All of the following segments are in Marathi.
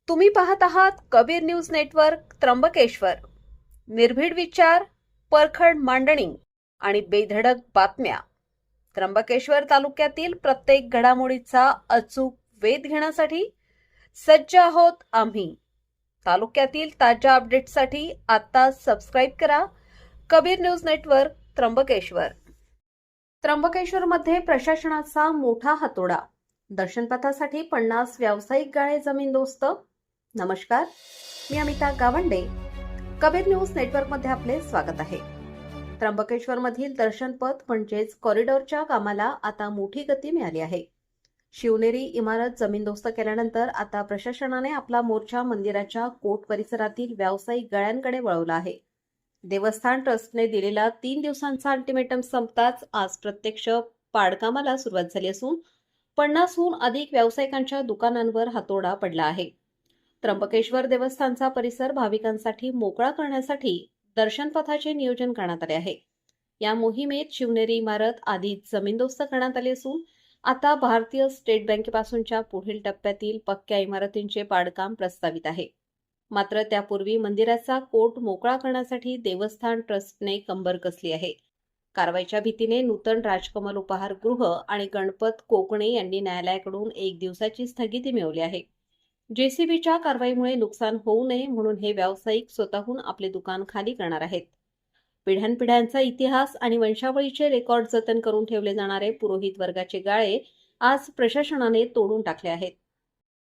तुम्ही पाहत आहात कबीर न्यूज नेटवर्क त्र्यंबकेश्वर. निर्भीड विचार, परखड मांडणी आणि बेधडक बातम्या. त्र्यंबकेश्वर तालुक्यातील प्रत्येक घडामोडीचा अचूक वेध घेण्यासाठी सज्ज आहोत आम्ही. तालुक्यातील ताज्या अपडेट्ससाठी आता सबस्क्राईब करा कबीर न्यूज नेटवर्क त्र्यंबकेश्वर. त्र्यंबकेश्वरमध्ये प्रशासनाचा मोठा हातोडा. दर्शनपथासाठी 50 व्यावसायिक गाळे जमीनदोस्त. नमस्कार, मी अमिता गावंडे. कबीर न्यूज नेटवर्कमध्ये आपले स्वागत आहे. त्र्यंबकेश्वरमधील दर्शनपथ म्हणजेच कॉरिडॉरच्या कामाला आता मोठी गती मिळाली आहे. शिवनेरी इमारत जमीनदोस्त केल्यानंतर आता प्रशासनाने आपला मोर्चा मंदिराच्या कोट परिसरातील व्यावसायिक गाळ्यांकडे वळवला आहे. देवस्थान ट्रस्टने दिलेला 3 दिवसांचा अल्टिमेटम संपताच आज प्रत्यक्ष पाडकामाला सुरुवात झाली असून 50हून अधिक व्यावसायिकांच्या दुकानांवर हातोडा पडला आहे. त्र्यंबकेश्वर देवस्थानचा परिसर भाविकांसाठी मोकळा करण्यासाठी दर्शनपथाचे नियोजन करण्यात आले आहे. या मोहिमेत शिवनेरी इमारत आधीच जमीनदोस्त करण्यात आली असून आता भारतीय स्टेट बँकेपासूनच्या पुढील टप्प्यातील पक्क्या इमारतींचे पाडकाम प्रस्तावित आहे. मात्र त्यापूर्वी मंदिराचा कोट मोकळा करण्यासाठी देवस्थान ट्रस्टने कंबर कसली आहे. कारवाईच्या भीतीने नूतन राजकमल उपहारगृह आणि गणपत कोकणे यांनी न्यायालयाकडून 1 दिवसाची स्थगिती मिळवली आहे. जेसीबीच्या कारवाईमुळे नुकसान होऊ नये म्हणून हे व्यावसायिक स्वतःहून आपले दुकान खाली करणार आहेत. पिढ्यानपिढ्यांचा इतिहास आणि वंशावळीचे रेकॉर्ड जतन करून ठेवले जाणारे पुरोहित वर्गाचे गाळे आज प्रशासनाने तोडून टाकले आहेत.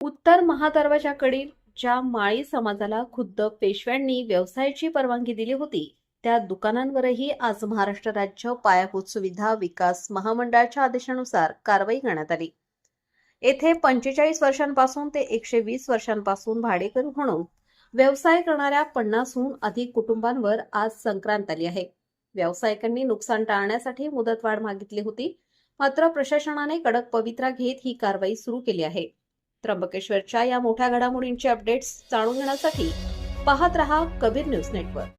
उत्तर महादरवाजाकडील ज्या माळी समाजाला खुद्द पेशव्यांनी व्यवसायाची परवानगी दिली होती त्या दुकानांवरही आज महाराष्ट्र राज्य पायाभूत सुविधा विकास महामंडळाच्या आदेशानुसार कारवाई करण्यात आली. येथे 45 वर्षांपासून ते 120 वर्षांपासून भाडेकरू म्हणून व्यवसाय करणाऱ्या 50हून अधिक कुटुंबांवर आज संक्रांत आली आहे. व्यावसायिकांनी नुकसान टाळण्यासाठी मुदतवाढ मागितली होती, मात्र प्रशासनाने कडक पवित्रा घेत ही कारवाई सुरू केली आहे. त्र्यंबकेश्वरच्या या मोठ्या घडामोडींचे अपडेट्स जाणून घेण्यासाठी पाहत रहा कबीर न्यूज नेटवर्क.